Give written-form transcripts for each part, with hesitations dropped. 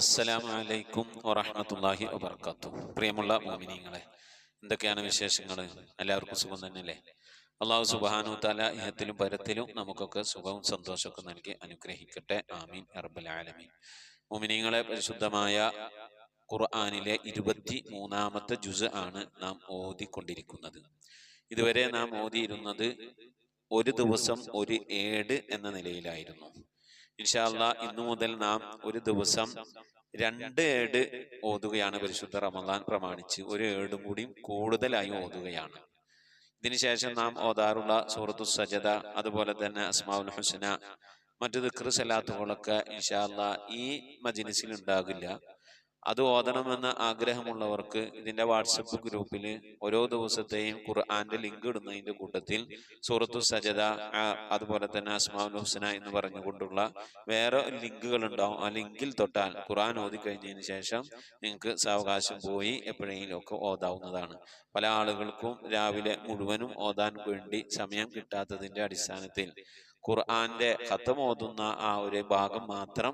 അസ്സലാമു അലൈക്കും വറഹ്മത്തുള്ളാഹി വബർക്കാത്തുഹു. പ്രിയമുള്ള മുഅ്മിനീങ്ങളെ, എന്തൊക്കെയാണ് വിശേഷങ്ങൾ? എല്ലാവർക്കും സുഖം തന്നെയല്ലേ? അള്ളാഹു സുബ്ഹാനഹു തആല ഇഹത്തിലും പരത്തിലും നമുക്കൊക്കെ സുഖവും സന്തോഷമൊക്കെ നൽകി അനുഗ്രഹിക്കട്ടെ. ആമീൻ യാ റബ്ബൽ ആലമീൻ. മുഅ്മിനീങ്ങളെ, പരിശുദ്ധമായ ഖുർആനിലെ 23-ാമത്തെ ജുസ് ആണ് നാം ഓതിക്കൊണ്ടിരിക്കുന്നത്. ഇതുവരെ നാം ഓതിയിരുന്നത് ഒരു ദിവസം ഒരു ഏട് എന്ന നിലയിലായിരുന്നു. ഇൻഷാ അല്ലാഹ് ഇന്നു മുതൽ നാം ഒരു ദിവസം 2 ഏട് ഓതുകയാണ്. പരിശുദ്ധ റമദാൻ പ്രമാണിച്ച് ഒരു ഏടും കൂടി കൂടുതലായി ഓതുകയാണ്. ഇതിനുശേഷം നാം ഓതാറുള്ള സൂറത്തു സജദ, അതുപോലെ തന്നെ അസ്മാഉൽ ഹുസ്ന, മറ്റു ദിക്ർ സലാത്തുകളൊക്കെ ഇൻഷാ അല്ലാഹ് ഈ മജ്‌ലിസിൽ ഉണ്ടാകില്ല. അത് ഓതണമെന്ന് ആഗ്രഹമുള്ളവർക്ക് ഇതിന്റെ വാട്സപ്പ് ഗ്രൂപ്പിൽ ഓരോ ദിവസത്തെയും ഖുർആന്റെ ലിങ്ക് ഇടുന്നതിന്റെ കൂട്ടത്തിൽ സൂറത്തു സജദ, അതുപോലെ തന്നെ അസ്മാഉൽ ഹുസ്ന എന്ന് പറഞ്ഞുകൊണ്ടുള്ള വേറെ ലിങ്കുകൾ ഉണ്ടാവും. ആ ലിങ്കിൽ തൊട്ടാൽ ഖുർആൻ ഓതി കഴിഞ്ഞതിന് ശേഷം നിങ്ങൾക്ക് സാവകാശം പോയി എപ്പോഴെങ്കിലും ഒക്കെ ഓതാവുന്നതാണ്. പല ആളുകൾക്കും രാവിലെ മുഴുവനും ഓതാൻ വേണ്ടി സമയം കിട്ടാത്തതിന്റെ അടിസ്ഥാനത്തിൽ ഖുർആന്റെ ഖത്തം ഓതുന്ന ആ ഒരു ഭാഗം മാത്രം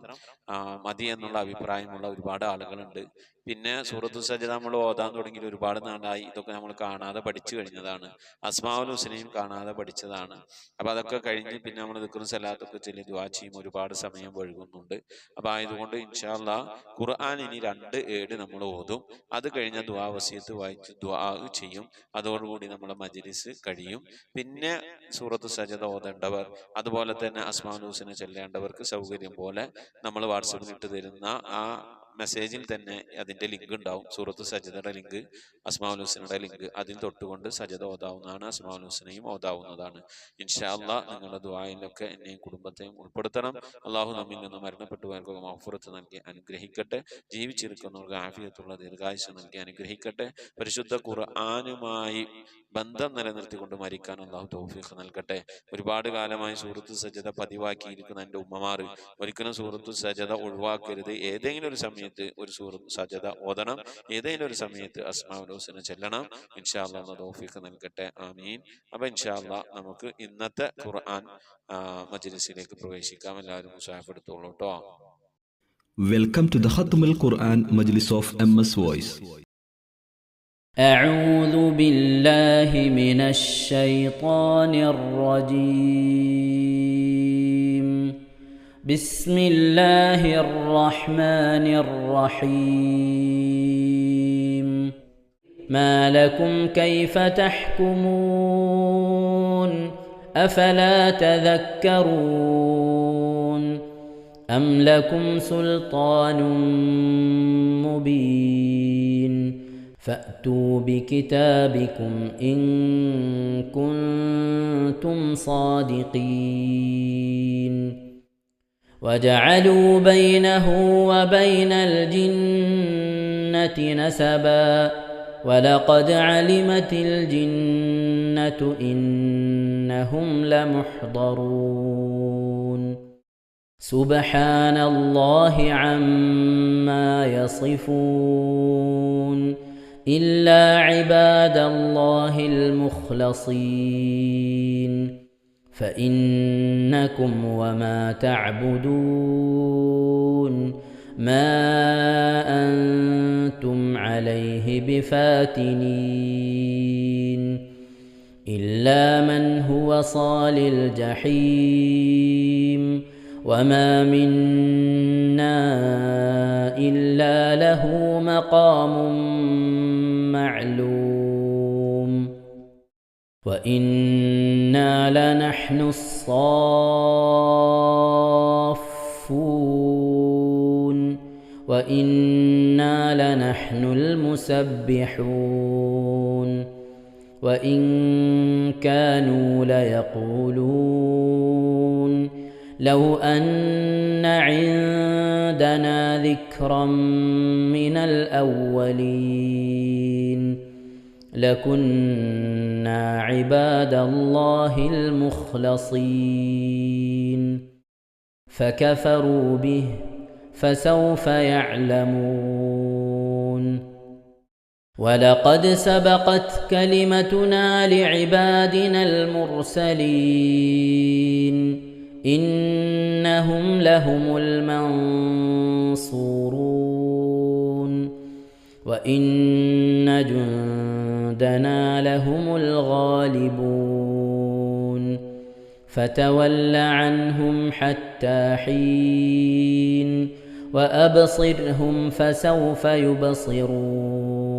മതി എന്നുള്ള അഭിപ്രായമുള്ള ഒരുപാട് ആളുകളുണ്ട്. പിന്നെ സൂറത്തു സജദ നമ്മൾ ഓതാൻ തുടങ്ങി ഒരുപാട് നാളായി. ഇതൊക്കെ നമ്മൾ കാണാതെ പഠിച്ചു കഴിഞ്ഞതാണ്. അസ്മാഉൽ ഹുസ്നയും കാണാതെ പഠിച്ചതാണ്. അപ്പൊ അതൊക്കെ കഴിഞ്ഞ് പിന്നെ നമ്മൾ ദിക്റും സലാത്തൊക്കെ ചൊല്ലി ദുആ ചെയ്യും. ഒരുപാട് സമയം വഴുകുന്നുണ്ട്. അപ്പൊ ആയതുകൊണ്ട് ഇൻഷാ അല്ലാഹ് ഖുർആൻ ഇനി 2 ഏട് നമ്മൾ ഓതും. അത് കഴിഞ്ഞ ദുആ വസിയത്ത് വായിച്ച് ദുആ ചെയ്യും. അതോടുകൂടി നമ്മുടെ മജ്‌ലിസ് കഴിയും. പിന്നെ സൂറത്തു സജദ ഓതേണ്ടവർ, അതുപോലെ തന്നെ അസ്മാഉൽ ഹുസ്ന ചൊല്ലേണ്ടവർക്ക് സൗകര്യം പോലെ നമ്മൾ വാട്സപ്പിൽ ഇട്ട് തരുന്ന ആ മെസ്സേജിൽ തന്നെ അതിന്റെ ലിങ്ക് ഉണ്ടാവും. സൂറത്തു സജദയുടെ ലിങ്ക്, അസ്മാഉൽ ഹുസ്നയുടെ ലിങ്ക്, അതിൽ തൊട്ടുകൊണ്ട് സജദ ഓതാവുന്നതാണ്, അസ്മാഉൽ ഹുസ്നയും ഓതാവുന്നതാണ്. ഇൻഷാ അല്ലാഹ് നിങ്ങളുടെ ദുആയിലൊക്കെ എന്നെയും കുടുംബത്തെയും ഉൾപ്പെടുത്തണം. അള്ളാഹു നമ്മിൽ നിന്ന് മരണപ്പെട്ടുപോയവർക്കൊക്കെ മഗ്ഫിറത്ത് നൽകി അനുഗ്രഹിക്കട്ടെ. ജീവിച്ചിരിക്കുന്നവർക്ക് ആഫിയത്തുള്ള ദീർഘായുസ്സ് നൽകി അനുഗ്രഹിക്കട്ടെ. പരിശുദ്ധ ഖുർആനുമായി ബന്ധം നിലനിർത്തിക്കൊണ്ട് മരിക്കാൻ അള്ളാഹു തൗഫീഖ് നൽകട്ടെ. ഒരുപാട് കാലമായി സൂറത്തു സജദ പതിവാക്കിയിരിക്കുന്ന എൻ്റെ ഉമ്മമാർ ഒരിക്കലും സൂറത്തു സജദ ഒഴിവാക്കരുത്. ഏതെങ്കിലും ഒരു സമയത്ത് ഒരു സൂറത്തു സജദ ഓതണം. ഏതെങ്കിലും ഒരു സമയത്ത് അസ്മാഉൽ ഹുസ്ന ചെല്ലണം. ഇൻഷാ അല്ലാഹ് അല്ലാഹു തൗഫീഖ് നൽകട്ടെ. ആമീൻ. അപ്പൊ ഇൻഷാ അല്ലാഹ് നമുക്ക് ഇന്നത്തെ ഖുർആൻ മജ്‌ലിസിലേക്ക് പ്രവേശിക്കാം. എല്ലാവരും മുസാഫ് എടുത്തോളൂ ട്ടോ. Welcome to the Khatm al-Quran Majlis of MS Voice. أعوذ بالله من الشيطان الرجيم. بسم الله الرحمن الرحيم. ما لكم كيف تحكمون أفلا تذكرون أم لكم سلطان مبين فأتوا بكتابكم إن كنتم صادقين وجعلوا بينه وبين الجنة نسبا ولقد علمت الجنة إنهم لمحضرون سبحان الله عما يصفون إلا عباد الله المخلصين فإنكم وما تعبدون ما أنتم عليه بفاتنين إلا من هو صال الجحيم وما منا إلا له مقام معلوم وإنا لنحن الصافون وإنا لنحن المسبحون وإن كانوا ليقولون لو أن عندنا ذكرا من الأولين لكنا عباد الله المخلصين فكفروا به فسوف يعلمون ولقد سبقت كلمتنا لعبادنا المرسلين إنهم لهم المنصورون وإن جندنا لهم الغالبون فتول عنهم حتى حين وأبصرهم فسوف يبصرون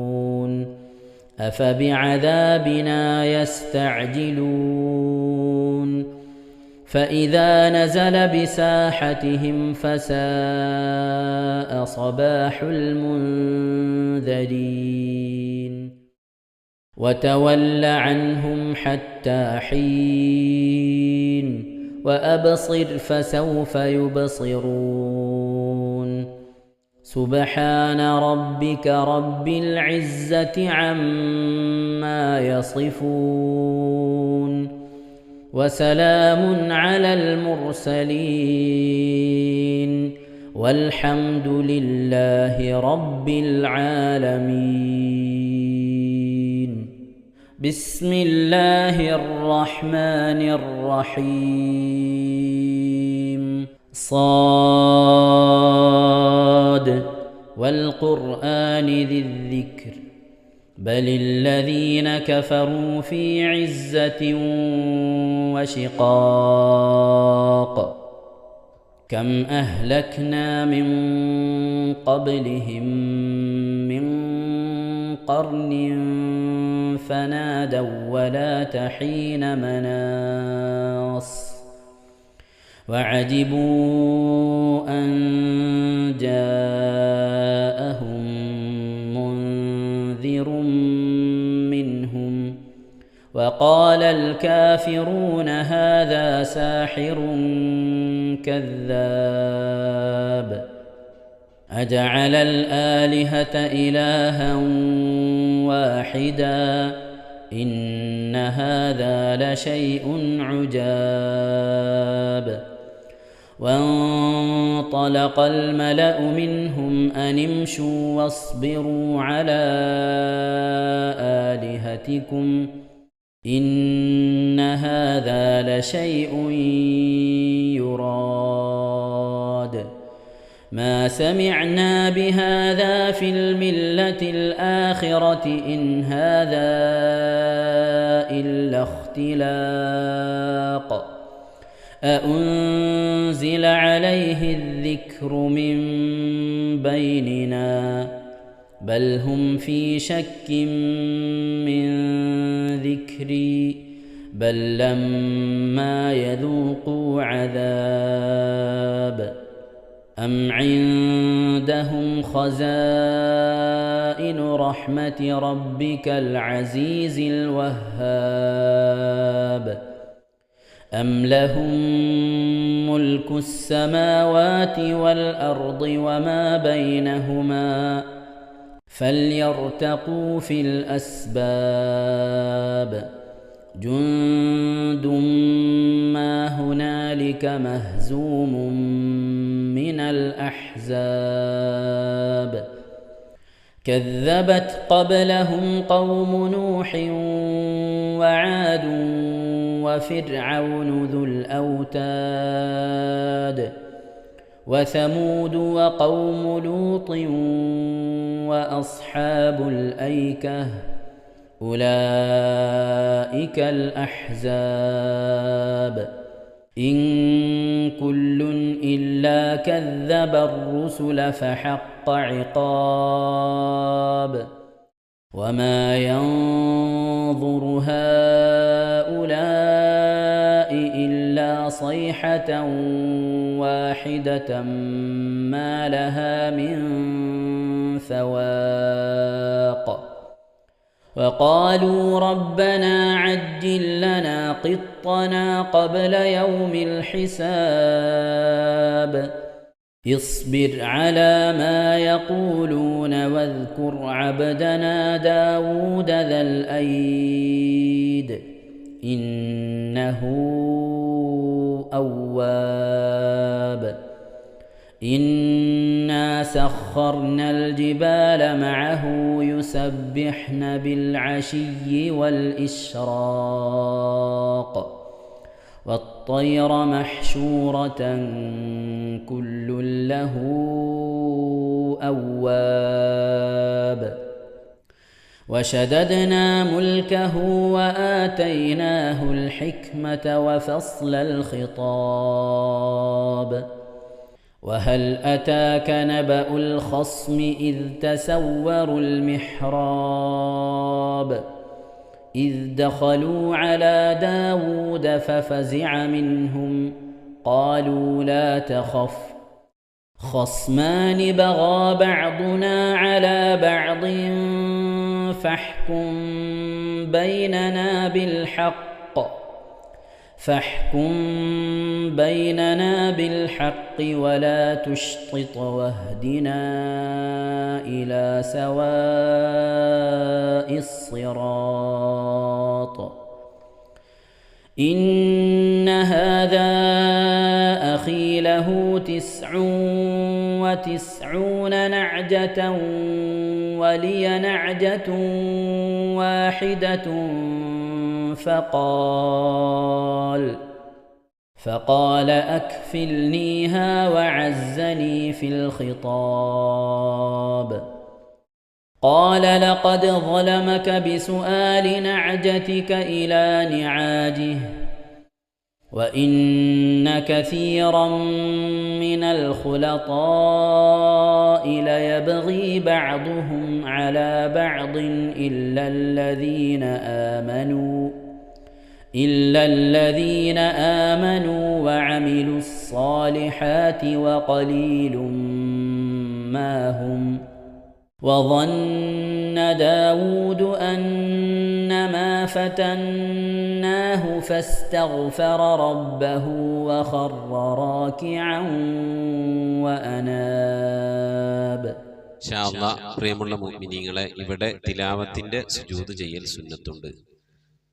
أفبعذابنا يستعجلون فإذا نزل بساحتهم فساء صباح المنذرين وتول عنهم حتى حين وأبصر فسوف يبصرون سبحان ربك رب العزة عما يصفون وسلام على المرسلين والحمد لله رب العالمين. بسم الله الرحمن الرحيم. صاد والقرآن ذي الذكر بل الذين كفروا في عزة وشقاق كم أهلكنا من قبلهم من قرن فنادوا ولا حين مناص وعجبوا أن جاءهم منذر منهم وقال الكافرون هذا ساحر كذاب أجعل الآلهة إلها واحدا إن هذا لشيء عجاب. وانطلق الملأ منهم أن امشوا واصبروا على آلهتكم إن هذا لشيء يراد ما سمعنا بهذا في الملة الآخرة إن هذا إلا اختلاق أأنزل عليه الذكر من بيننا بل هم في شك من ذكري بل لما يذوقوا عذاب أم عندهم خزائن رحمة ربك العزيز الوهاب أم لهم ملك السماوات والأرض وما بينهما فليرتقوا في الأسباب جند ما هنالك مهزوم من الأحزاب كذبت قبلهم قوم نوح وعاد وفرعون ذو الأوتاد وثمود وقوم لوط وأصحاب الأيكة أولئك الأحزاب إن كل إلا كذب الرسل فحق عقاب وما ينظر هؤلاء إلا صيحة واحدة ما لها من فواق وقالوا ربنا عجل لنا قطنا قبل يوم الحساب اصبر على ما يقولون واذكر عبدنا داود ذا الأيد إنه أواب إنا سخرنا الجبال معه يسبحن بالعشي والإشراق والطير محشورة كل له أواب وشددنا ملكه وآتيناه الحكمة وفصل الخطاب وهل أتاك نبأ الخصم إذ تسوروا المحراب إذ دخلوا على داود ففزع منهم قالوا لا تخف خصمان بغى بعضنا على بعض فاحكم بيننا بالحق ولا تشطط واهدنا إلى سواء الصراط إن هذا أخي له 99 نعجة ولي نعجة واحدة فقال أكفلنيها وعزني في الخطاب قال لقد ظلمك بسؤال نعجتك إلى نعاجه وإن كثيرا من الخلطاء ليبغي بعضهم على بعض إلا الذين آمنوا وعملوا الصالحات وقليل ما هم وظن داود أنما فتناه فاستغفر ربه وخر راكعا وأناب. ഇൻഷാ അല്ലാഹ് പ്രിയമുള്ള മുഅ്മിനീങ്ങളെ, ഇവിടെ തിലാവത്തിന്റെ സുജൂദ് ചെയ്യൽ സുന്നത്തുണ്ട്.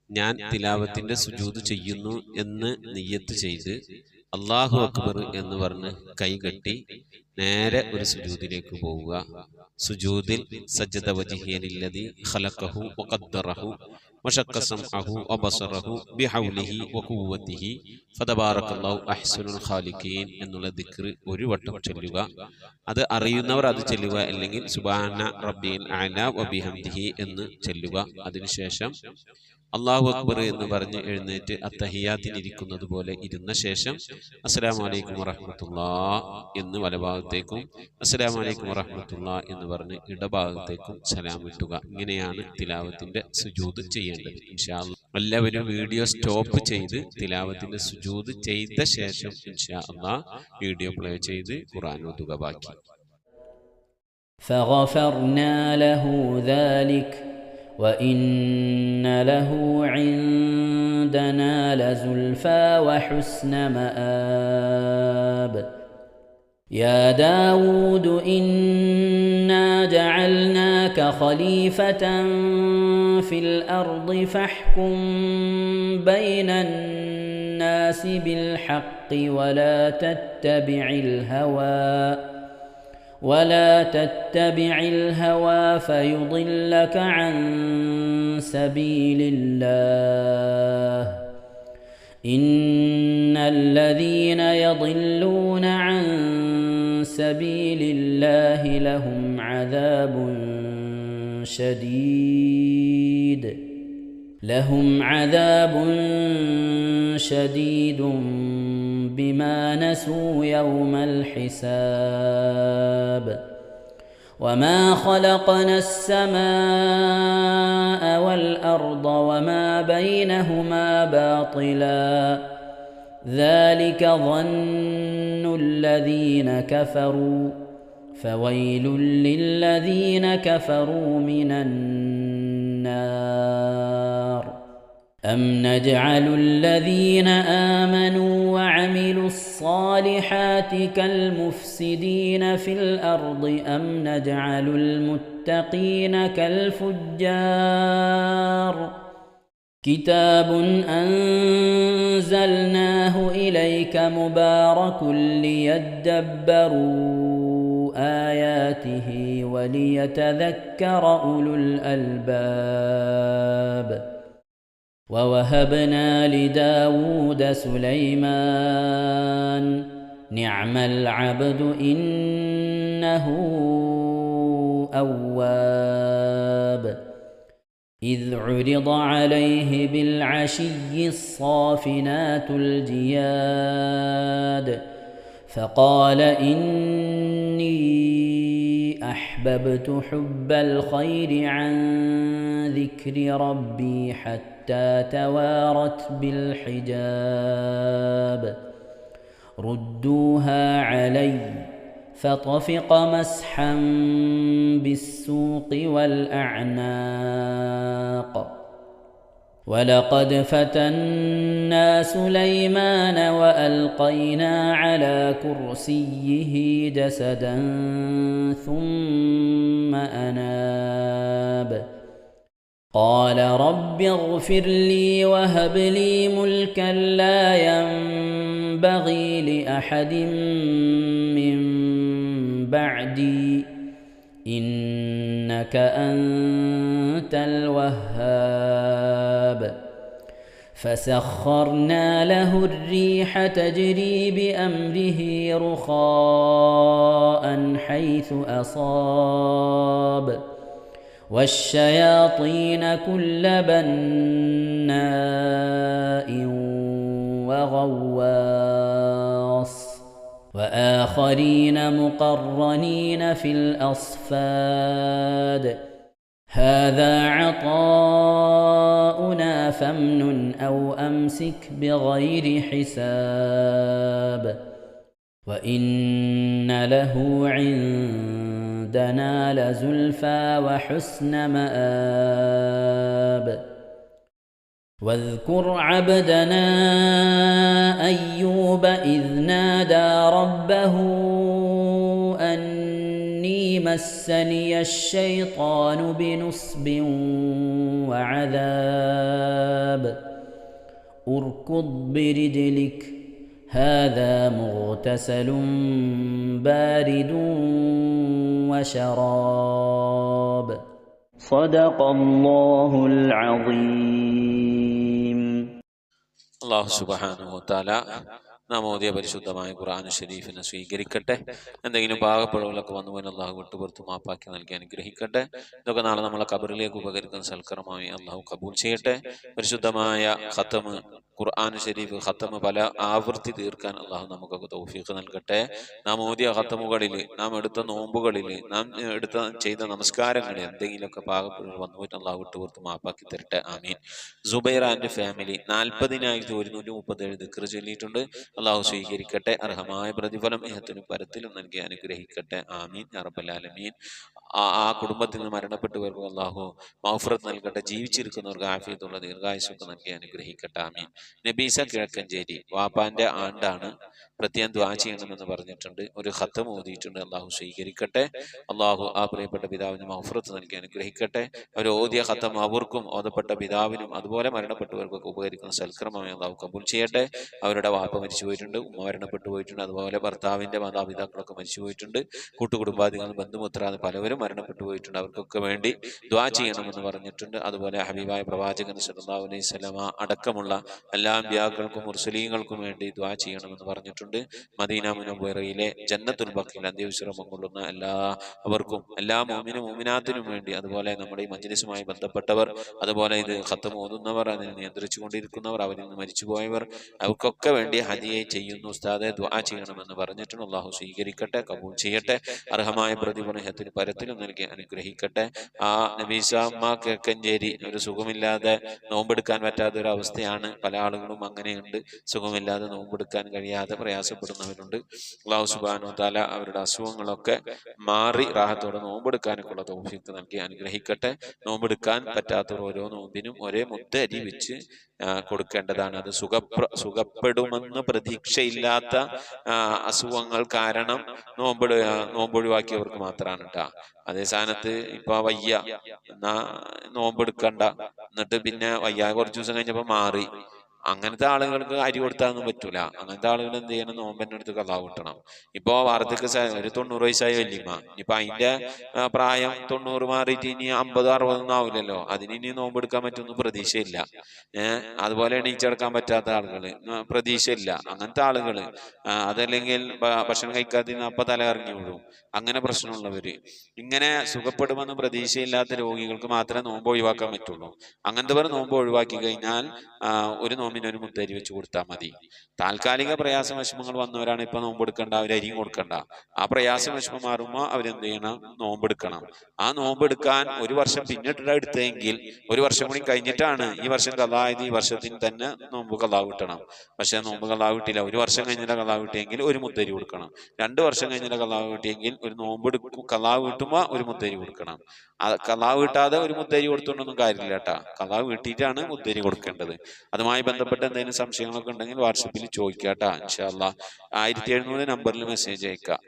ഞാൻ തിലാവത്തിന്റെ സുജൂദ് ചെയ്യുന്നു എന്ന് നിയ്യത്ത് ചെയ്ത് അല്ലാഹു അക്ബർ എന്ന് പറഞ്ഞ് കൈകെട്ടി നേരെ ഒരു സുജൂദിലേക്ക് പോവുക. സുജൂദിൽ സജ്ജദ വജ്ഹിയലില്ലദി ഖലഖഹു വഖദ്ദറഹു വശഖ്ഖ സമഅഹു വബസറഹു ബിഹൗലിഹി വഖുവ്വതിഹി ഫതബാറകല്ലാഹു അഹ്സനുൽ ഖാലിഖീൻ എന്നുള്ള ദിക്ർ ഒരു വട്ടം ചൊല്ലുക. അത് അറിയുന്നവർ അത് ചൊല്ലുക, അല്ലെങ്കിൽ സുബ്ഹാന റബ്ബിൽ അഅല വബിഹംദിഹി എന്ന് ചൊല്ലുക. അതിനുശേഷം അല്ലാഹു അക്ബർ എന്ന് പറഞ്ഞ് എഴുന്നേറ്റ് അത്തഹിയാത്തിനിരിക്കുന്നത് പോലെ ഇരുന്ന ശേഷം അസ്സലാമു അലൈക്കും വറഹ്മത്തുള്ളാഹ് എന്ന് വലഭാഗത്തേക്കും അസ്സലാമു അലൈക്കും വറഹ്മത്തുള്ളാഹ് എന്ന് പറഞ്ഞ് ഇടഭാഗത്തേക്കും സലാം ഇട്ടുക. ഇങ്ങനെയാണ് തിലാവത്തിന്റെ സുജൂദ് ചെയ്യേണ്ടത്. ഇൻഷാ അല്ലാഹ് എല്ലാവരും വീഡിയോ സ്റ്റോപ്പ് ചെയ്ത് തിലാവത്തിന്റെ സുജൂദ് ചെയ്ത ശേഷം ഇൻഷാ അല്ലാഹ് വീഡിയോ പ്ലേ ചെയ്ത് ഖുർആൻ ഓതുക. ബാക്കി فغفرنا له ذلك وإن له عندنا لزلفى وحسن مآب. يا داود إنا جعلناك خليفة في الأرض فاحكم بين الناس بالحق ولا تتبع الهوى فيضلك عن سبيل الله. إن الذين يضلون عن سبيل الله لهم عذاب شديد بما نسوا يوم الحساب. وما خلقنا السماء والأرض وما بينهما باطلا ذلك ظن الذين كفروا فويل للذين كفروا من النار. أم نجعل الذين آمنوا وعملوا الصالحات كالمفسدين في الأرض أم نجعل المتقين كالفجار. كتاب أنزلناه إليك مبارك ليدبروا آياته وليتذكر أولو الألباب. ووهبنا لداود سليمان نعم العبد إنه أواب إذ عرض عليه بالعشي الصافنات الجياد فقال إني أحببت حب الخير عن ذكر ربي حتى توارت بالحجاب ردوها علي فطفق مسحا بالسوق والأعناق ولقد فتنا سليمان وألقينا على كرسيه جسدا ثم أناب قال رب اغفر لي وهب لي ملكا لا ينبغي لأحد من بعدي إنك أنت الوهاب فسخرنا له الريح تجري بأمره رخاء حيث أصاب والشياطين كل بناء وغواص وآخرين مقرنين في الأصفاد هذا عطاؤنا فامنن أو أمسك بغير حساب وإن له عندنا لزلفى وحسن مآب واذكر عبدنا أيوب إذ نادى ربه أني مسني الشيطان بنصب وعذاب اركض برجلك هذا مغتسل بارد وشراب صدق الله العظيم. അള്ളാഹു സുബ്ഹാനഹു വ തആല നാം ഓതിയ പരിശുദ്ധമായ ഖുർആൻ ഷരീഫിനെ സ്വീകരിക്കട്ടെ. എന്തെങ്കിലും പാകപ്പിഴവുകളൊക്കെ വന്നു പോയി അള്ളാഹു വിട്ടുപുറത്ത് മാപ്പാക്കി നൽകി അനുഗ്രഹിക്കട്ടെ. ഇതൊക്കെ നാളെ നമ്മളെ ഖബറിലേക്ക് ഉപകരിക്കുന്ന സൽക്കരമായി അള്ളാഹു കബൂൽ ചെയ്യട്ടെ. പരിശുദ്ധമായ ഖത്തമ് ഖുർആൻ ഷരീഫ് ഖത്തമ് പല ആവൃത്തി തീർക്കാൻ അള്ളാഹു നമുക്കൊക്കെ തൗഫീഖ് നൽകട്ടെ. നാം ഓതിയ ഖത്തമുകളിൽ, നാം എടുത്ത നോമ്പുകളിൽ, നാം ചെയ്ത നമസ്കാരങ്ങളിൽ എന്തെങ്കിലുമൊക്കെ പാകപ്പിഴവുകൾ വന്നു പോയിട്ട് അള്ളാഹു വിട്ടുപുറത്ത് മാപ്പാക്കി തരട്ടെ. ആമീൻ. സുബൈറ ആൻഡ് ഫാമിലി 40,137 ദിക്ർ ചൊല്ലിയിട്ടുണ്ട്. അള്ളാഹു സ്വീകരിക്കട്ടെ. അർഹമായ പ്രതിഫലം ഇഹത്തിനും പരത്തിലും നൽകി അനുഗ്രഹിക്കട്ടെ. ആമീൻ യാ റബ്ബൽ ആലമീൻ. ആ കുടുംബത്തിൽ നിന്ന് മരണപ്പെട്ടവർക്ക് അള്ളാഹു മഗ്ഫിറത്ത് നൽകട്ടെ. ജീവിച്ചിരിക്കുന്നവർക്ക് ആഫിയത്തുള്ള ദീർഘായുസ്സൊക്കെ നൽകി അനുഗ്രഹിക്കട്ടെ. ആമീൻ. നബീസ കിഴക്കഞ്ചേരി വാപ്പാന്റെ ആണ്ടാണ്, പ്രത്യേകം ദുആ ചെയ്യണമെന്ന് പറഞ്ഞിട്ടുണ്ട്. ഒരു ഖത്തം ഓതിയിട്ടുണ്ട്. അള്ളാഹു സ്വീകരിക്കട്ടെ. അള്ളാഹു ആ പ്രിയപ്പെട്ട പിതാവിന് മഗ്ഫിറത്ത് നൽകി അനുഗ്രഹിക്കട്ടെ. അവർ ഓതിയ ഖത്തം അവർക്കും ഓതപ്പെട്ട പിതാവിനും അതുപോലെ മരണപ്പെട്ടവർക്കൊക്കെ ഉപകരിക്കുന്ന സൽക്രമമായി അള്ളാഹു കബൂൽ ചെയ്യട്ടെ. അവരുടെ വാപ്പ മരിച്ചു പോയിട്ടുണ്ട്, ഉമ്മ മരണപ്പെട്ടു പോയിട്ടുണ്ട്, അതുപോലെ ഭർത്താവിന്റെ മാതാപിതാക്കളൊക്കെ മരിച്ചു പോയിട്ടുണ്ട്, കൂട്ടുകുടുംബാദികൾ ബന്ധുമുത്രാദി പലവരും മരണപ്പെട്ടു പോയിട്ടുണ്ട്. അവർക്കൊക്കെ വേണ്ടി ദുആ ചെയ്യണമെന്ന് പറഞ്ഞിട്ടുണ്ട്. അതുപോലെ ഹബീബായ പ്രവാചകൻ സല്ലല്ലാഹു അലൈഹി വസല്ലമ അടക്കമുള്ള എല്ലാ അമ്പിയാക്കൾക്കും മുർസലീങ്ങൾക്കും വേണ്ടി ദുആ ചെയ്യണമെന്ന് പറഞ്ഞിട്ടുണ്ട്. മദീന മുനവ്വറയിലെ ജന്നത്തുൽ ബഖീൽ അന്ത്യവിശ്രമം കൊള്ളുന്ന എല്ലാവർക്കും, എല്ലാ മുഅ്മിനും മുഅ്മിനാത്തിനും വേണ്ടി, അതുപോലെ നമ്മുടെ ഈ മജ്ലിസുമായി ബന്ധപ്പെട്ടവർ, അതുപോലെ ഇത് ഖത്തം ഓതുന്നവർ, അതിനെ നിയന്ത്രിച്ചു കൊണ്ടിരിക്കുന്നവർ, അവരിൽ നിന്ന് മരിച്ചുപോയവർ, അവർക്കൊക്കെ വേണ്ടി ഹദിയ ചെയ്യുന്നു ഉസ്താദെ, ദുആ ചെയ്യണമെന്ന് പറഞ്ഞിട്ടുണ്ട്. അള്ളാഹു സ്വീകരിക്കട്ടെ, കബൂൽ ചെയ്യട്ടെ. അർഹമായ പ്രതിഫലത്തിന് പരത്തിലും നൽകി അനുഗ്രഹിക്കട്ടെ. ആ നബീസമ്മ കിഴക്കഞ്ചേരി ഒരു സുഖമില്ലാതെ നോമ്പെടുക്കാൻ പറ്റാത്ത ഒരു അവസ്ഥയാണ്. പല ആളുകളും അങ്ങനെയുണ്ട്, സുഖമില്ലാതെ നോമ്പെടുക്കാൻ കഴിയാതെ പ്രയാസപ്പെടുന്നവരുണ്ട്. അല്ലാഹു സുബ്ഹാനഹു വ തആല അവരുടെ അസുഖങ്ങളൊക്കെ മാറി റാഹത്തോടെ നോമ്പെടുക്കാനൊക്കെ ഉള്ള തൗഫീഖ് നൽകി അനുഗ്രഹിക്കട്ടെ. നോമ്പെടുക്കാൻ പറ്റാത്തവർ ഓരോ നോമ്പിനും ഒരേ മുദ്ദ അരി വെച്ച് കൊടുക്കേണ്ടതാണ്. അത് സുഖപ്പെടുമെന്ന് പ്രതീക്ഷയില്ലാത്ത അസുഖങ്ങൾ കാരണം നോമ്പൊഴിവാക്കിയവർക്ക് മാത്രമാണ് കേട്ടോ. അതേ സ്ഥാനത്ത് ഇപ്പൊ വയ്യ എന്നാ നോമ്പെടുക്കണ്ട, എന്നിട്ട് പിന്നെ വയ്യ കുറച്ചു ദിവസം കഴിഞ്ഞപ്പോ മാറി, അങ്ങനത്തെ ആളുകൾക്ക് അരി കൊടുത്താലൊന്നും പറ്റൂല. അങ്ങനത്തെ ആളുകൾ എന്ത് ചെയ്യണം, നോമ്പന്നെ എടുത്ത് ഖളാ കിട്ടണം. ഇപ്പൊ വാർദ്ധക്യ ഒരു 90 വയസ്സായ വല്യമ്മ, ഇനിയിപ്പൊ അതിന്റെ പ്രായം 90 മാറിയിട്ട് ഇനി 50 60 ഒന്നും ആവില്ലല്ലോ, അതിന് ഇനി നോമ്പെടുക്കാൻ പറ്റുമെന്ന് പ്രതീക്ഷയില്ല. അതുപോലെ എണീച്ചെടുക്കാൻ പറ്റാത്ത ആളുകള് പ്രതീക്ഷയില്ല. അങ്ങനത്തെ ആളുകള് അതല്ലെങ്കിൽ ഭക്ഷണം കഴിക്കാതെ അപ്പൊ തല ഇറങ്ങി വിടും, അങ്ങനെ പ്രശ്നമുള്ളവര്, ഇങ്ങനെ സുഖപ്പെടുമെന്ന് പ്രതീക്ഷയില്ലാത്ത രോഗികൾക്ക് മാത്രമേ നോമ്പ് ഒഴിവാക്കാൻ പറ്റുള്ളൂ. അങ്ങനത്തെ നോമ്പ് ഒഴിവാക്കി കഴിഞ്ഞാൽ ഒരു നോമ്പിനൊരു മുത്തരി വെച്ച് കൊടുത്താൽ മതി. താൽക്കാലിക പ്രയാസ വിഷമങ്ങൾ വന്നവരാണ് ഇപ്പൊ നോമ്പെടുക്കേണ്ട, അവർ അരിയും കൊടുക്കണ്ട. ആ പ്രയാസ വിഷമം മാറുമ്പോൾ അവരെന്ത് ചെയ്യണം, നോമ്പെടുക്കണം. ആ നോമ്പെടുക്കാൻ ഒരു വർഷം പിന്നിട്ടാണ് എടുത്തതെങ്കിൽ 1 വർഷം കൂടി കഴിഞ്ഞിട്ടാണ് ഈ വർഷം ഖളാ ആയത്, ഈ വർഷത്തിന് തന്നെ നോമ്പ് ഖളാ കിട്ടണം. പക്ഷെ നോമ്പ് ഖളാ കിട്ടിയില്ല, 1 വർഷം കഴിഞ്ഞിട്ട് ഖളാ കിട്ടിയെങ്കിൽ ഒരു മുത്തരി കൊടുക്കണം. 2 വർഷം കഴിഞ്ഞിട്ട് ഖളാ കിട്ടിയെങ്കിൽ ഒരു നോമ്പെടുക്കും, ഖളാ വീട്ടുമ്പോ ഒരു മുത്തരി കൊടുക്കണം. ഖളാ വീട്ടാതെ ഒരു മുത്തരി കൊടുത്തോണ്ടൊന്നും കാര്യമില്ല കേട്ടാ, ഖളാ വീട്ടിയിട്ടാണ് മുത്തരി കൊടുക്കേണ്ടത്. അതുമായി ബന്ധപ്പെട്ട എന്തെങ്കിലും സംശയങ്ങളൊക്കെ ഉണ്ടെങ്കിൽ വാട്സപ്പിൽ ചോദിക്കാട്ടാ. ഇൻഷാ അല്ലാഹ് 1700 നമ്പറിൽ മെസ്സേജ് അയക്കാം.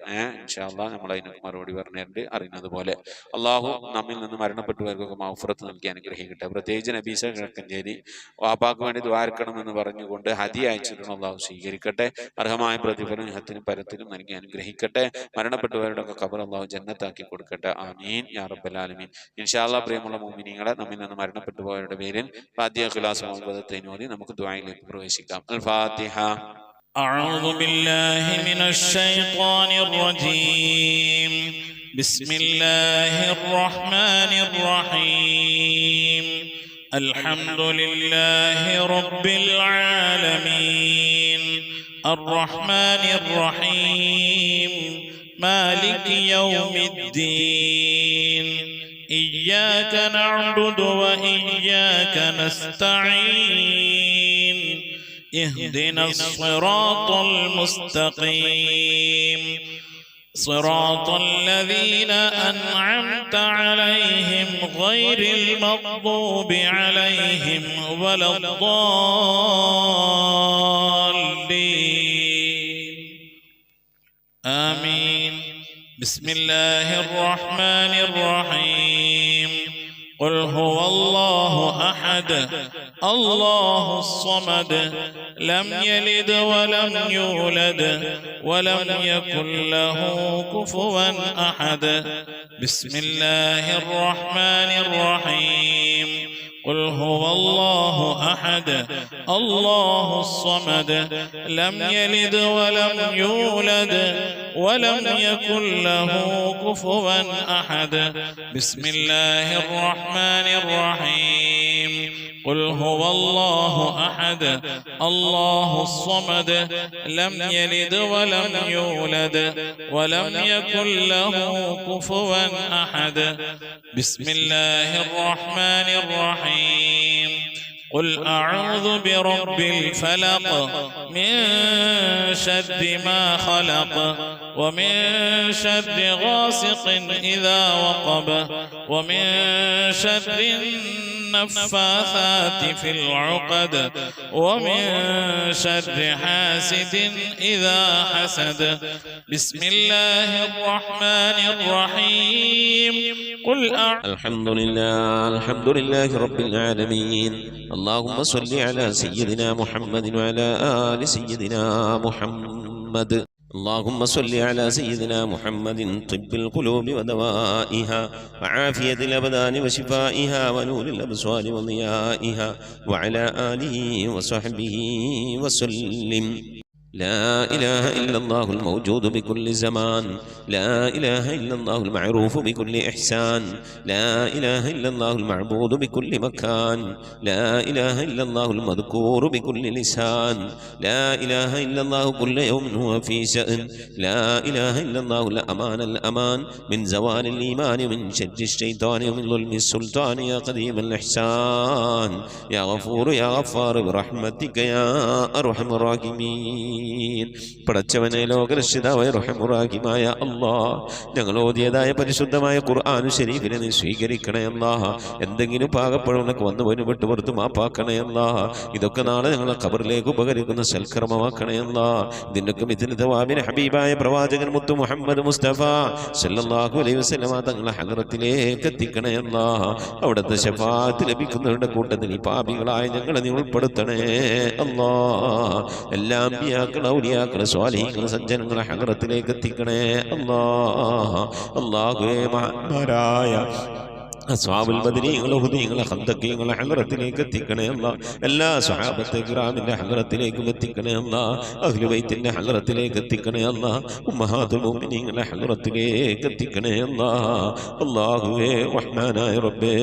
ഇൻഷാ അല്ലാഹ് നമ്മൾ അതിന് മറുപടി പറഞ്ഞിട്ടുണ്ട് അറിയുന്നത് പോലെ. അള്ളാഹു നമ്മിൽ നിന്ന് മരണപ്പെട്ടവർക്കൊക്കെ മഗ്ഫിറത്ത് നൽകി അനുഗ്രഹിക്കട്ടെ. പ്രത്യേകിച്ച് നബീസ കിഴക്കഞ്ചേരി വാപ്പാക്ക് വേണ്ടി ദ്വാരക്കണമെന്ന് പറഞ്ഞുകൊണ്ട് ഹദിയ അയച്ചിട്ടുണ്ട്, അള്ളാഹു സ്വീകരിക്കട്ടെ. അർഹമായ പ്രതിഫലം ഇഹത്തിനും പരത്തിലും നൽകി അനുഗ്രഹിക്കട്ടെ. മരണപ്പെട്ടവരുടെ ഒക്കെ ഖബർ അള്ളാഹു ജന്നത്താക്കി കൊടുക്കട്ടെ. ആമീൻ യാ റബ്ബൽ ആലമീൻ. ഇൻഷാ അല്ലാഹ് പ്രിയമുള്ള മുഅ്മിനീങ്ങളെ, നമ്മിൽ നിന്ന് മരണപ്പെട്ടു പോയവരുടെ പേരിൽ ഫാത്തിഹ ഖിലാസ് മുഅവ്വദത്തൈനോദി നമുക്ക് ദുആയിലേക്ക് പ്രവേശിക്കാം. അൽ ഫാത്തിഹ. أعوذ بالله من الشيطان الرجيم. بسم الله الرحمن الرحيم. الحمد لله رب العالمين الرحمن الرحيم مالك يوم الدين إياك نعبد وإياك نستعين اهدنا الصراط المستقيم صراط الذين أنعمت عليهم غير المغضوب عليهم ولا الضالين آمين. بسم الله الرحمن الرحيم. قل هو الله أحد الله الصمد لم يلد ولم يولد ولم يكن له كفوا أحد. بسم الله الرحمن الرحيم. قل هو الله أحد الله الصمد لم يلد ولم يولد ولم يكن له كفوا أحد. بسم الله الرحمن الرحيم. قل هو الله أحد الله الصمد لم يلد ولم يولد ولم يكن له كفوا أحد. بسم الله الرحمن الرحيم. قل أعوذ برب الفلق من شر ما خلق ومن شر غاسق إذا وقب ومن شر النفاثات في العقد ومن شر حاسد إذا حسد. بسم الله الرحمن الرحيم. قل الحمد لله رب العالمين. اللهم صل على سيدنا محمد وعلى آل سيدنا محمد. اللهم صل على سيدنا محمد طب القلوب ودوائها وعافية الأبدان وشفائها ونور الأبصار وضيائها وعلى آله وصحبه وسلم. لا إله إلا الله الموجود بكل زمان، لا إله إلا الله المعروف بكل إحسان، لا إله إلا الله المعبود بكل مكان، لا إله إلا الله المذكور بكل لسان، لا إله إلا الله كل يوم هو في شأن، لا إله إلا الله الأمان من زوال الإيمان ومن شر الشيطان ومن ظلم السلطان. يا قديم الإحسان يا غفور يا غفار برحمتك يا أرحم الراحمين. പടച്ചവനെ ലോകരക്ഷിതാവായ റഹീമായ അല്ലാഹ്, ഞങ്ങൾ ഓതിയതായ പരിശുദ്ധമായ ഖുർആൻ ശരീഫിനെ നീ സ്വീകരിക്കണേ അല്ലാഹ്. എന്തെങ്കിലും പാകപ്പഴമൊക്കെ വന്നു പോയി വിട്ടുപുറത്ത് മാപ്പാക്കണേ അല്ലാഹ്. ഇതൊക്കെ നാളെ ഞങ്ങളെ ഖബറിലേക്ക് ഉപകരിക്കുന്ന സൽക്കർമ്മമാക്കണേ അല്ലാഹ്. ഇതിനൊക്കെ ഇതിന് തവാബിന് ഹബീബായ പ്രവാചകൻ മുത്തു മുഹമ്മദ് മുസ്തഫ സല്ലല്ലാഹു അലൈഹി വസല്ലമ തങ്ങളെ ഹദ്റത്തിലേക്ക് എത്തിക്കണേ അല്ലാഹ്. അവിടുത്തെ ശഫാഅത്ത് ലഭിക്കുന്നവരുടെ കൂട്ടത്തിൽ ഈ പാപികളായ ഞങ്ങളെ നീ ഉൾപ്പെടുത്തണേ അല്ലാഹ്. എല്ലാ അമ്പിയാക്കൾ ഔലിയാക്കൾ സ്വാലിഹീങ്ങൾ സജ്ജനങ്ങളെ ഹദ്റത്തിലേക്ക് എത്തിക്കണേ അല്ലാഹ്. അല്ലാഹുവേ, മഹാന്മാരായ അസ്ഹാബുൽ ബദരീങ്ങൾ ഉഹദീങ്ങൾ ഖന്ദഖീങ്ങൾ ഹദ്റത്തിലേക്ക് എത്തിക്കണേ അല്ലാഹ്. എല്ലാ സ്വഹാബത്തെ കിറാമിന്റെ ഹദ്റത്തിലേക്കും എത്തിക്കണേ അല്ലാഹ്. അഹ്ലു ബൈത്തിന്റെ ഹദ്റത്തിലേക്ക് എത്തിക്കണേ അല്ലാഹ്. ഉമ്മഹാത്തുൽ മുഅ്മിനീങ്ങളുടെ ഹദ്റത്തിലേക്ക് എത്തിക്കണേ അല്ലാഹ്. അല്ലാഹുവേ, റഹ്മാനായ റബ്ബേ,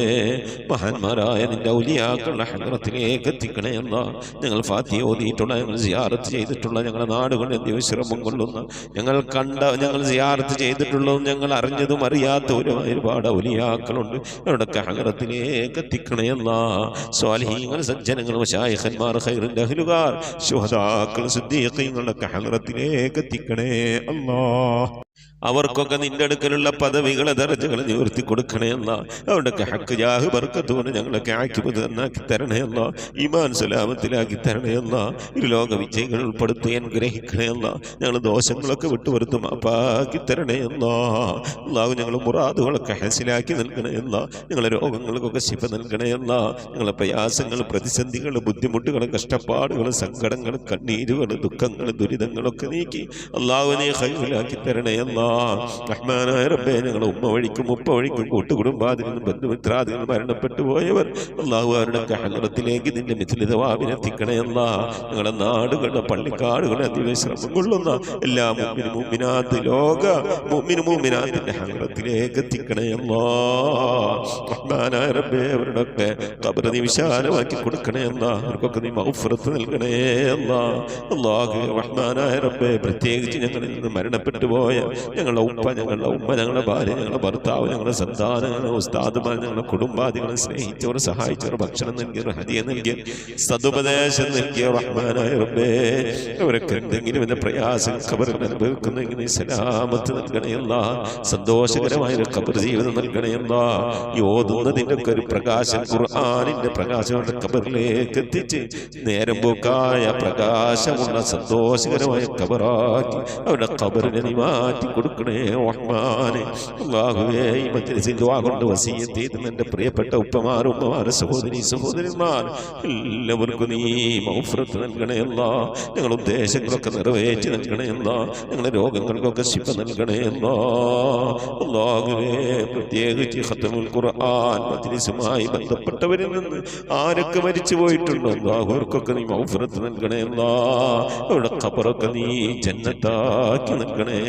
മഹാന്മാരായ നിന്റെ ഔലിയാക്കളുടെ ഹദ്റത്തിലേക്ക് എത്തിക്കണേ അല്ലാഹ്. ഞങ്ങൾ ഫാത്തിഹ ഓതിയിട്ടുള്ള, ഞങ്ങൾ സിയാറത്ത് ചെയ്തിട്ടുള്ള, ഞങ്ങളുടെ നാടുകളിൽ വിശ്രമം കൊള്ളുന്ന, ഞങ്ങൾ കണ്ട, ഞങ്ങൾ സിയാറത്ത് ചെയ്തിട്ടുള്ളതും ഞങ്ങൾ അറിഞ്ഞതും അറിയാത്തവരുമായ ഒരുപാട് ഔലിയാക്കളുണ്ട്. അവരുടെയൊക്കെ ഹദ്റത്തിലേക്ക് എത്തിക്കണേ അല്ലാഹ്. സ്വാലിഹീങ്ങൾ സജ്ജനങ്ങൾ മശായിഖന്മാർ ഖൈറിന്റെ അഹ്ലുകാർ ശുഹദാക്കൾ സിദ്ദീഖീങ്ങളുടെ ഹദ്റത്തിലേക്ക് എത്തിക്കണേ അല്ലാഹ്. അവർക്കൊക്കെ നിന്റെ അടുക്കലുള്ള പദവികളെ ദർജകളെ നിവർത്തി കൊടുക്കണേ അല്ലാഹ്. അവരുടെയൊക്കെ ഹക്ക് ജാഹ് ബർക്കത്തോടെ ഞങ്ങളൊക്കെ ആക്കിപത് നന്നാക്കി തരണേ അല്ലാഹ്. ഈമാൻ സലാമത്തിലാക്കി തരണേ അല്ലാഹ്. ഇരുലോക വിജയികൾ ഉൾപ്പെടുത്തി അനുഗ്രഹിക്കണേ അല്ലാഹ്. ഞങ്ങൾ ദോഷങ്ങളൊക്കെ വിട്ടുവരുത്തും അപ്പാക്കി തരണേ അല്ലാഹ്. അല്ലാഹു ഞങ്ങൾ മുറാദുകളൊക്കെ ഹസിലാക്കി നൽകണേ അല്ലാഹ്. ഞങ്ങളെ രോഗങ്ങൾക്കൊക്കെ ശിഫ നൽകണേ അല്ലാഹ്. ഞങ്ങളെ പ്രയാസങ്ങൾ, പ്രതിസന്ധികൾ, ബുദ്ധിമുട്ടുകൾ, കഷ്ടപ്പാടുകൾ, സങ്കടങ്ങൾ, കണ്ണീരുകൾ, ദുഃഖങ്ങൾ, ദുരിതങ്ങളൊക്കെ നീക്കി അല്ലാഹു നീ ഖൈറിലാക്കി തരണേ അല്ലാഹ്. റഹ്മാനായ റബ്ബേ, ഞങ്ങളുടെ ഉമ്മ വഴിക്കും ഉപ്പ വഴിക്കും കൂട്ടുകുടുംബാദികളും ബന്ധുമിത്രാദികൾ മരണപ്പെട്ടു പോയവർ അല്ലാഹു അവരുടെ ഹദ്റത്തിലേക്ക് നിന്റെ മിഥിലിത വാവിനെത്തിക്കണേ അല്ലാഹ്. ഞങ്ങളുടെ നാടുകളുടെ പള്ളിക്കാടുകളെ അതിവിശ്രമം കൊള്ളുന്ന എല്ലാ മുഅ്മിനും മുഅ്മിനാത്ത് ലോക മുഅ്മിനും മുഅ്മിനാത്തിന്റെ ഹദ്റത്തിലേക്ക് എത്തിക്കണേ അല്ലാഹ്. റഹ്മാനായ റബ്ബേ, അവരുടെയൊക്കെ ഖബർ നീ വിശാലമാക്കി കൊടുക്കണേ അല്ലാഹ്. അവർക്കൊക്കെ നീ മഗ്ഫിറത്ത് നൽകണേ അല്ലാഹ്. അല്ലാഹു റഹ്മാനായ റബ്ബേ, പ്രത്യേകിച്ച് ഞങ്ങളിൽ നിന്ന് മരണപ്പെട്ടു പോയ ഞങ്ങളുടെ ഉപ്പ, ഞങ്ങളുടെ ഉമ്മ, ഞങ്ങളുടെ ഭാര്യ, ഞങ്ങളുടെ ഭർത്താവ്, ഞങ്ങളുടെ സന്താനം, ഞങ്ങളുടെ ഉസ്താദുമാർ, ഞങ്ങളുടെ കുടുംബാദികളെ സ്നേഹിച്ചവർ, സഹായിച്ചവർ, ഭക്ഷണം നൽകിയവർ, ഹദിയ നൽകിയ, സദുപദേശം നൽകിയ റഹ്മാനായ റബ്ബേ, അവരൊക്കെ എന്തെങ്കിലും എന്ന പ്രയാസം ഖബറിൽ അനുഭവിക്കുന്നെങ്കിൽ നീ സലാമത്ത് നൽകണേ അല്ലാഹ്. സന്തോഷകരമായ ഒരു ഖബർ ജീവിതം നൽകണേ അല്ലാഹ്. ഈ ഓതുന്നതിൻ്റെ ഒക്കെ ഒരു പ്രകാശം, ഖുർആനിന്റെ പ്രകാശം അവരുടെ ഖബറിലേക്ക് എത്തിച്ച് നേരം പോക്കായ പ്രകാശമുള്ള സന്തോഷകരമായ ഖബറാക്കി അവരുടെ ഖബറിനെ നീ മാറ്റി കൊടുക്കണേ റഹ്മാനെ. അല്ലാഹുവേ, ഈ മജ്‌ലിസിൽ ദുആ കൊണ്ട് വസിയത്ത് ചെയ്ത എൻ്റെ പ്രിയപ്പെട്ട ഉപ്പമാർ, ഉമ്മമാർ, സഹോദരി സഹോദരന്മാർ എല്ലാവർക്കും നീ മഗ്ഫിറത്ത് നൽകണേ അല്ലാഹ്. ഞങ്ങളുടെ ഉദ്ദേശങ്ങളൊക്കെ നിറവേറ്റി നൽകണേ അല്ലാഹ്. ഞങ്ങളുടെ രോഗങ്ങൾക്കൊക്കെ ശിഫ നൽകണേ അല്ലാഹ്. അല്ലാഹുവേ, പ്രത്യേകിച്ച് ഖത്മുൽ ഖുർആൻ മജ്‌ലിസുമായി ബന്ധപ്പെട്ടവരിൽ നിന്ന് ആരൊക്കെ മരിച്ചു പോയിട്ടുണ്ടോ അല്ലാഹു അവർക്കൊക്കെ നീ മഗ്ഫിറത്ത് നൽകണേ അല്ലാഹ്. അവരുടെ ഖബറൊക്കെ നീ ജന്നത്താക്കി നൽകണേ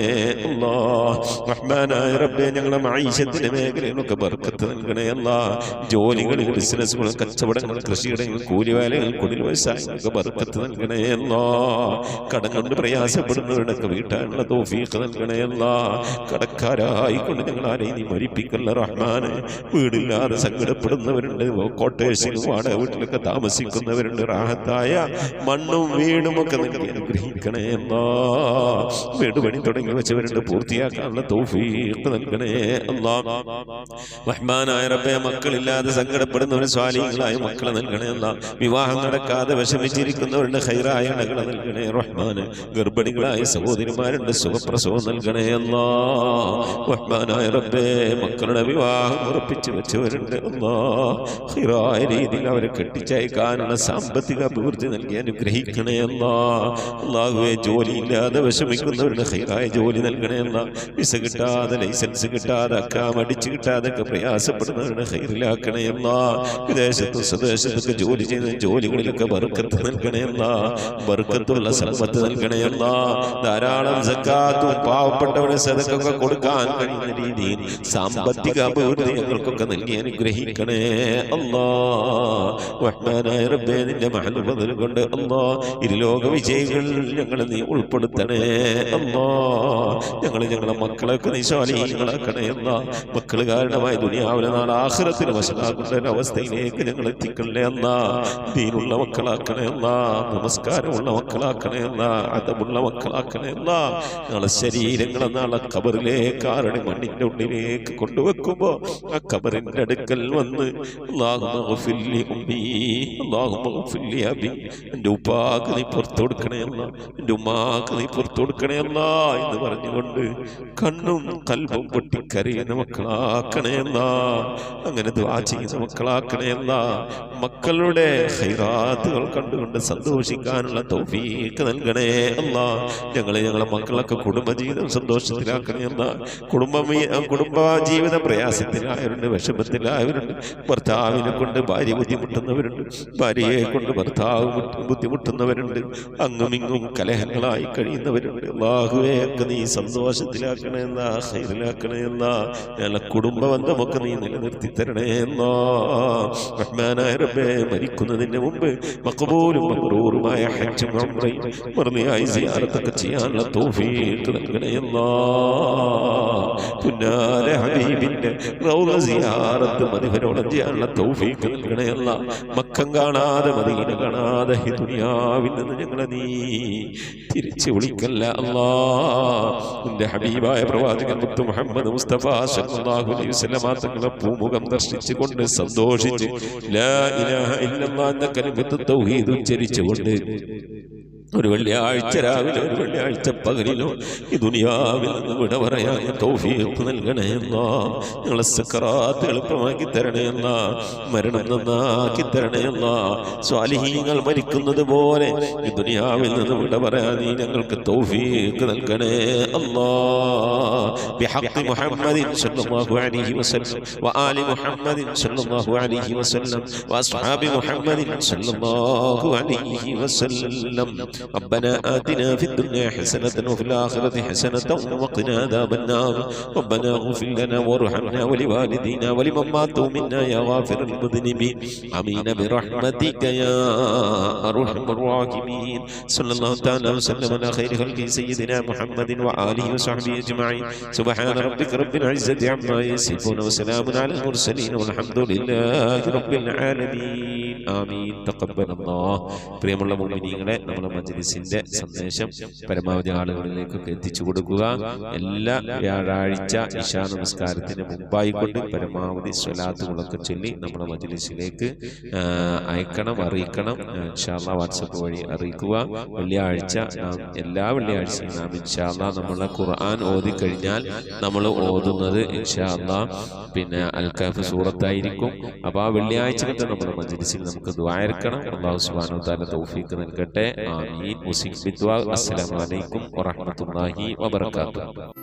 അല്ലാഹ്. റഹ്മാനായ റബ്ബേ, ഞങ്ങളുടെ മഈശത്തിന്റെ മേഖലയിലൊക്കെ ബർക്കത്ത് നൽകണേ അല്ലാഹ്. ജോലികളിൽ, ബിസിനസ്സുകൾ, കച്ചവടങ്ങൾ, കൃഷിയിടങ്ങൾ, കൂലിവേലകൾ, കുടിൽ വ്യവസായങ്ങൾക്ക് ബർക്കത്ത് നൽകണേ അല്ലാഹ്. കടം കൊണ്ട് പ്രയാസപ്പെടുന്നവരുടെയൊക്കെ വീട്ടാനുള്ള തൗഫീഖ് നൽകണേ അല്ലാഹ്. കടക്കാരായിക്കൊണ്ട് ഞങ്ങൾ ആരെയും നീ മരിപ്പിക്കല്ല റഹ്മാനെ. വീടില്ലാതെ സങ്കടപ്പെടുന്നവരുണ്ട്, കോട്ടേഴ്സിലും വാടക വീട്ടിലൊക്കെ താമസിക്കുന്നവരുണ്ട്. റാഹത്തായ മണ്ണും വീടും ഒക്കെ നൽകി അനുഗ്രഹിക്കണേ അല്ലാഹ്. വീട് പണി തുടങ്ങി വെച്ചവരുണ്ട്, പൂർത്തിയാക്കാനുള്ള തൗഫീഖ് നൽകണേ അല്ലാഹ്. റഹ്മാനായ റബ്ബേ, മക്കളില്ലാതെ സങ്കടപ്പെടുന്നവരെ സ്വാലിഹീങ്ങളായ മക്കളെ നൽകണേ അല്ലാഹ്. വിവാഹം നടക്കാതെ വിഷമിച്ചിരിക്കുന്നവരുടെ ഖൈറായ ഇണകളെ നൽകണേ റഹ്മാനെ. ഗർഭിണികളായ സഹോദരിമാരുണ്ട്, സുഖപ്രസവം നൽകണേ അല്ലാഹ്. റഹ്മാനായ റബ്ബേ, മക്കളുടെ വിവാഹം ഉറപ്പിച്ചു വെച്ചവരുണ്ട് അല്ലാഹ്. ഖൈറായ രീതിയിൽ അവരെ കെട്ടിച്ചയക്കാനുള്ള സാമ്പത്തിക അഭിവൃദ്ധി നൽകി അനുഗ്രഹിക്കണേ അല്ലാഹ്. അല്ലാഹുവേ, ജോലിയില്ലാതെ വിഷമിക്കുന്നവരുടെ ഖൈറായ ജോലി നൽകണേ അല്ലാഹ്. വിസ കിട്ടാതെ, ലൈസൻസ് കിട്ടാതെ, അക്കാം അടിച്ചു കിട്ടാതെ ഒക്കെ പ്രയാസപ്പെടുന്നവരുടെ ഖൈറിലാക്കണേ അല്ലാഹ്. വിദേശത്തും സ്വദേശത്തൊക്കെ ജോലി ചെയ്യുന്ന ജോലികളിലൊക്കെ ബർക്കത്ത് നൽകണേ അല്ലാഹ്. ബർക്കത്തുള്ള സമ്പത്ത് നൽകണേ അല്ലാഹ്. ധാരാളം സക്കാത്തും പാവപ്പെട്ടവരെ സദഖയൊക്കെ കൊടുക്കാൻ കഴിയുന്ന രീതിയിൽ സാമ്പത്തിക അഭിവൃദ്ധി ഞങ്ങൾക്കൊക്കെ നൽകി അനുഗ്രഹിക്കണേ അല്ലാഹ്. റഹ്മാനായ റബ്ബേ, നിന്റെ മഹൽ കൊണ്ട് അല്ലാഹ് ഇരുലോക വിജയികൾ ഞങ്ങളെ നീ ഉൾപ്പെടുത്തണേ അല്ലാഹ്. ഞങ്ങളെ മക്കളൊക്കെ നീ സ്വാലിഹീങ്ങളാക്കണേ അല്ലാ. മക്കൾ കാരണമായി ദുനിയാവിലെ നാളെ ആഖിറത്തിൽ വശലാകുന്ന ഒരവസ്ഥയിലേക്ക് ഞങ്ങൾ എത്തിക്കണേ അല്ലാ. ദീനുള്ള മക്കളാക്കണേ അല്ലാ, നമസ്കാരമുള്ള മക്കളാക്കണേ അല്ലാ, അദബുള്ള മക്കളാക്കണേ അല്ലാ. ഞങ്ങളെ ശരീരങ്ങളെ നാളെ ഖബറിലേക്ക് ആരുടെ മണ്ണിന്റെ ഉള്ളിലേക്ക് കൊണ്ടുവെക്കുമ്പോ ആ ഖബറിന്റെ അടുക്കൽ വന്ന് അല്ലാഹുമ്മ ഗഫിർ ലി ഉമ്മീ, അല്ലാഹുമ്മ ഗഫിർ ലി അബീ, എൻ്റെ ഉപ്പാക്ക് നീ പുറത്തു കൊടുക്കണേ അല്ലാ, എൻ്റെ ഉമ്മാക്ക് നീ പുറത്തു കൊടുക്കണേ അല്ലാ എന്ന് പറഞ്ഞുകൊണ്ട് കണ്ണും കൽബും പൊട്ടിക്കരയുന്ന മക്കളാക്കണേ അല്ലാ. അങ്ങനെ ദുആ ചെയ്യുന്ന മക്കളാക്കണേ അല്ലാ. മക്കളുടെ ഖൈറാത്തുകൾ കണ്ടുകൊണ്ട് സന്തോഷിക്കാനുള്ള തൗഫീഖ് നൽകണേ അല്ലാ. ഞങ്ങളെ മക്കളൊക്കെ കുടുംബജീവിതം സന്തോഷത്തിലാക്കണേ അല്ലാ. കുടുംബ ജീവിതം പ്രയാസത്തിലായവരുണ്ട്, വിഷമത്തിലായവരുണ്ട്. ഭർത്താവിനെ കൊണ്ട് ഭാര്യ ബുദ്ധിമുട്ടുന്നവരുണ്ട്, ഭാര്യയെ കൊണ്ട് ഭർത്താവ് ബുദ്ധിമുട്ടുന്നവരുണ്ട്, അങ്ങുമിങ്ങും കലഹങ്ങളായി കഴിയുന്നവരുണ്ട്. അല്ലാഹുവേ ഒക്കെ നീ സന്തോഷത്തിലാക്കണേ എന്നാ, ഖൈറിലാക്കണേ എന്നാ. ഞങ്ങളെ കുടുംബ ബന്ധമൊക്കെ നീ നിലനിർത്തി തരണേ എന്നാ. റഹ്മാനായ റബ്ബേ, മരിക്കുന്നതിന് മുമ്പ് മഖബൂലും മബ്റൂറുമായ ഹജ്ജും ഉംറയും മർളിയായ സിയാറത്തൊക്കെ ചെയ്യാനുള്ള തൗഫീഖ് നൽകണേ എന്നാ. പുന്നാര ഹബീബിന്റെ റൗള സിയാറത്ത് മദിഫരോളം ചെയ്യാനുള്ള തൗഫീഖ് നൽകണേ അല്ലാ. മക്കം കാണാതെ മദീന കാണാതെ ഈ ദുനിയാവിൽ നിന്ന് ഞങ്ങളെ നീ തിരിച്ചു വിളിക്കല്ല അല്ലാ. നിന്റെ ഹബീബായ പ്രവാചകൻ മുത്ത് മുഹമ്മദ് മുസ്തഫ സല്ലല്ലാഹു അലൈഹി വസല്ലം തങ്ങളെ പൂമുഖം ദർശിച്ചുകൊണ്ട് സന്തോഷിച്ച് ലാ ഇലാഹ ഇല്ലല്ലാഹ് എന്ന കലിമത്ത് തൗഹീദ് ഉച്ചരിച്ചുകൊണ്ട് ഒരു വെള്ളിയാഴ്ച രാവിലെ ഒരു വെള്ളിയാഴ്ച പകലിലോ ഈ ദുനിയാവിൽ നിന്ന് വിട പറയാൻ തൗഫീഖ് നൽകണേ അല്ലാ. ഞങ്ങളെ സക്കറാത്ത് എളുപ്പമാക്കി തരണേ അല്ലാ. മരണം നന്നാക്കി തരണേ അല്ലാ. സ്വാലിഹീങ്ങൾ മരിക്കുന്നത് പോലെ ഈ ദുനിയാവിൽ നിന്ന് വിട പറയാൻ നീ ഞങ്ങൾക്ക് തൗഫീഖ് നൽകണേ അല്ലാ. ബിഹഖ് മുഹമ്മദിൻ സല്ലല്ലാഹു അലൈഹി വസല്ലം വആലി മുഹമ്മദിൻ സല്ലല്ലാഹു അലൈഹി വസല്ലം വഅസ്ഹാബി മുഹമ്മദിൻ സല്ലല്ലാഹു അലൈഹി വസല്ലം. ربنا آتنا في الدنيا حسنة وفي الآخرة حسنة وقنا عذاب النار. ربنا اغفر لنا وارحمنا ولوالدينا ولمن ماتوا منا يا غافر المذنبين. آمين برحمتك يا أرحم الراحمين. صلى الله تعالى وسلم على خير خلقه سيدنا محمد وآله وصحبه أجمعين. سبحان ربك رب العزة عما يصفون وسلام على المرسلين والحمد لله رب العالمين. آمين. تقبل الله. പ്രിയമുള്ള മുഅ്മിനീങ്ങളെ, നമ്മുടെ മജ്‌ലിസിന്റെ സന്ദേശം പരമാവധി ആളുകളിലേക്കൊക്കെ എത്തിച്ചു കൊടുക്കുക. എല്ലാ വ്യാഴാഴ്ച ഇശാ നമസ്കാരത്തിന് മുമ്പായിക്കൊണ്ട് പരമാവധി സ്വലാത്തുകളൊക്കെ ചൊല്ലി നമ്മുടെ മജ്‌ലിസിലേക്ക് അയക്കണം, അറിയിക്കണം. ഇൻഷാ അല്ലാഹ് വാട്സപ്പ് വഴി അറിയിക്കുക. വെള്ളിയാഴ്ച എല്ലാ വെള്ളിയാഴ്ചയും നാം ഇൻഷാ അല്ലാഹ് നമ്മളെ ഖുർആൻ ഓതി കഴിഞ്ഞാൽ നമ്മൾ ഓതുന്നത് ഇൻഷാ അല്ലാഹ് പിന്നെ അൽ കഹ്ഫ് സൂറത്തായിരിക്കും. അപ്പോൾ ആ വെള്ളിയാഴ്ച നമ്മുടെ മജ്‌ലിസിൽ നമുക്ക് ദുആ ഇറക്കണം. അല്ലാഹു സുബ്ഹാനഹു വ തആല തൗഫീഖ് നൽകട്ടെ. ആമീൻ. അസ്സലാമു അലൈക്കും വറഹ്മത്തുള്ളാഹി വബറകാതുഹു.